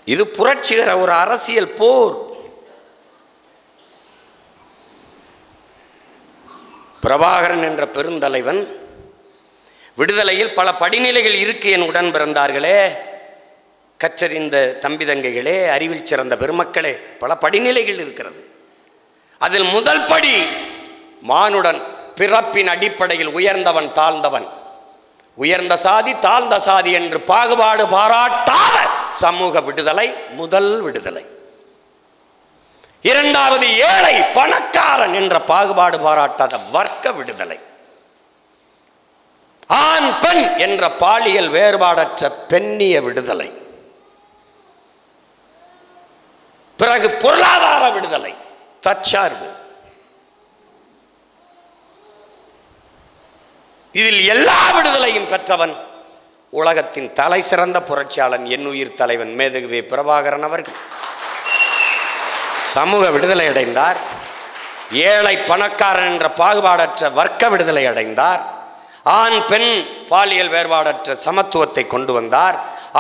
இது புரட்சிகர ஒரு அரசியல் போர். பிரபாகரன் என்ற பெருந்தலைவன் விடுதலையில் பல படிநிலைகள் இருக்கு என் உடன் பிறந்தார்களே, கற்றறிந்த தம்பி தங்கைகளே, அறிவில் சிறந்த பெருமக்களே, பல படிநிலைகள் இருக்கிறது. அதில் முதல் படி மானுடன் பிறப்பின் அடிப்படையில் உயர்ந்தவன் தாழ்ந்தவன், உயர்ந்த சாதி தாழ்ந்த சாதி என்று பாகுபாடு பாராட்டாத சமூக விடுதலை முதல் விடுதலை. இரண்டாவது ஏழை பணக்காரன் என்ற பாகுபாடு பாராட்டாத வர்க்க விடுதலை. ஆண் பெண் என்ற பாலியல் வேறுபாடற்ற பெண்ணிய விடுதலை. பிறகு பொருளாதார விடுதலை, தற்சார்பு. இதில் எல்லா விடுதலையும் பெற்றவன் உலகத்தின் தலை சிறந்த புரட்சியாளன், என் உயிர் தலைவன் மேதகுவே பிரபாகரன் அவர்கள். சமூக விடுதலை அடைந்தார். ஏழை பணக்காரன் என்ற பாகுபாடற்ற வர்க்க விடுதலை அடைந்தார். ஆண் பெண் பாலியல் வேறுபாடற்ற சமத்துவத்தை கொண்டு வந்தார்.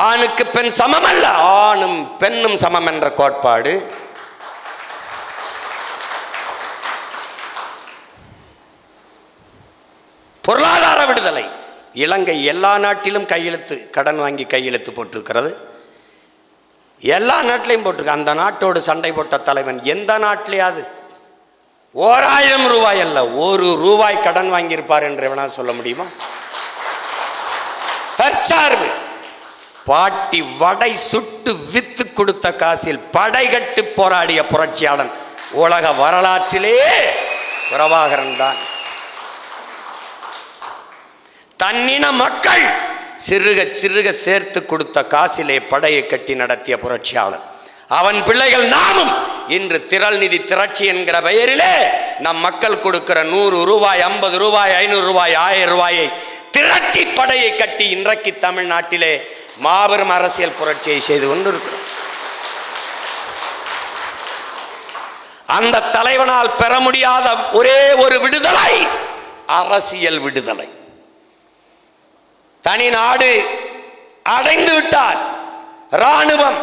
ஆணுக்கு பெண் சமம் அல்ல, ஆணும் பெண்ணும் சமம் என்ற கோட்பாடு. பொருளாதார விடுதலை. இலங்கை எல்லா நாட்டிலும் கையெழுத்து, கடன் வாங்கி கையெழுத்து போட்டிருக்கிறது. எல்லா நாட்டிலையும் போட்டிருக்கு. அந்த நாட்டோடு சண்டை போட்ட தலைவன் எந்த நாட்டிலேயாவது 1000 ரூபாய் அல்ல, 1 ரூபாய் கடன் வாங்கியிருப்பார் என்று வேணால் சொல்ல முடியுமா? தற்சார்பு. பாட்டி வடை சுட்டு வித்து கொடுத்த காசில் படைகட்டு போராடிய புரட்சியாளன் உலக வரலாற்றிலே பிரபாகரன் தான். தன்னின மக்கள் சிறுக சிறுக சேர்த்து கொடுத்த காசிலே படையை கட்டி நடத்திய புரட்சியாளன். அவன் பிள்ளைகள் நாமும் இன்று திரள் நிதி திரட்சி என்கிற பெயரிலே நம் மக்கள் கொடுக்கிற 100 ரூபாய் 50 ரூபாய் 500 ரூபாய் 1000 ரூபாயை திரட்டி படையை கட்டி இன்றைக்கு தமிழ்நாட்டிலே மாபெரும் அரசியல் புரட்சியை செய்து கொண்டிருக்கிறோம். அந்த தலைவனால் பெற முடியாத ஒரே ஒரு விடுதலை அரசியல் விடுதலை. தனி நாடு அடைந்து விட்டார். இராணுவம்,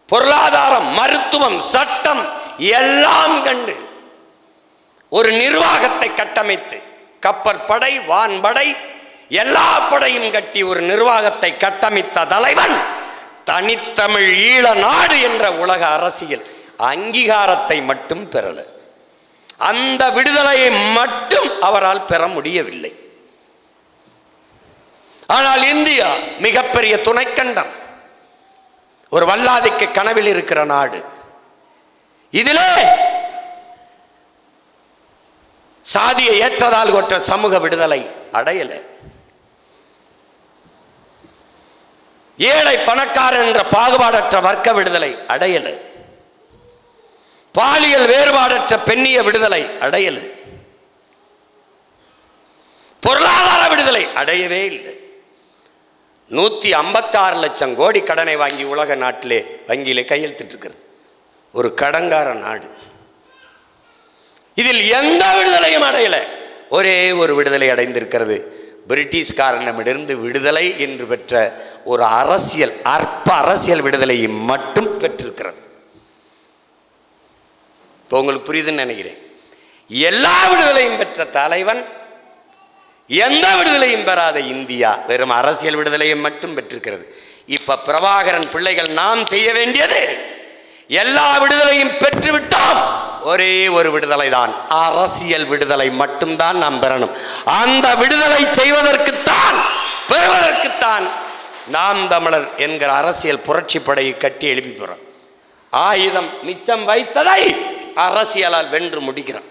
பொருளாதாரம், மருத்துவம், சட்டம் எல்லாம் கண்டு ஒரு நிர்வாகத்தை கட்டமைத்து, கப்பற்படை, வான்படை, எல்லா படையும் கட்டி ஒரு நிர்வாகத்தை கட்டமைத்த தலைவன் தனித்தமிழ் ஈழ நாடு என்ற உலக அரசியல் அங்கீகாரத்தை மட்டும் பெறல. அந்த விடுதலையை மட்டும் அவரால் பெற முடியவில்லை. ஆனால் இந்தியா மிகப்பெரிய துணைக்கண்டம், ஒரு வல்லாதிக்கு கனவில் இருக்கிற நாடு. இதிலே சாதியை ஏற்றதால் கொற்ற சமூக விடுதலை அடையல. ஏழை பணக்காரன் என்ற பாகுபாடற்ற வர்க்க விடுதலை அடையல. பாலியல் வேறுபாடற்ற பெண்ணிய விடுதலை அடையல. பொருளாதார விடுதலை அடையவே இல்லை. 156 லட்சம் கோடி கடனை வாங்கி உலக நாட்டிலே வங்கியிலே கையெழுத்திட்டு இருக்கிறது ஒரு கடன்கார நாடு. இதில் எந்த விடுதலையும் அடையல. ஒரே ஒரு விடுதலை அடைந்திருக்கிறது. பிரிட்டிஷ்காரனிடமிருந்து விடுதலை என்று பெற்ற ஒரு அரசியல், அற்ப அரசியல் விடுதலையை மட்டும் பெற்றிருக்கிறது. இப்போ உங்களுக்கு புரியுதுன்னு நினைக்கிறேன். எல்லா விடுதலையும் பெற்ற தலைவன், எந்த விடுதலையும் பெறாத இந்தியா வெறும் அரசியல் விடுதலையை மட்டும் பெற்றிருக்கிறது. இப்ப பிரபாகரன் பிள்ளைகள் நாம் செய்ய வேண்டியது, எல்லா விடுதலையும் பெற்றுவிட்டோம், ஒரே ஒரு விடுதலை தான், அரசியல் விடுதலை மட்டும்தான் நாம் பெறணும். அந்த விடுதலை செய்வதற்குத்தான், பெறுவதற்குத்தான் நாம் தமிழர் என்கிற அரசியல் புரட்சி படையை கட்டி எழுப்பி போறோம். ஆயுதம் மிச்சம் வைத்ததை அரசியலால் வென்று முடிக்கிறோம்.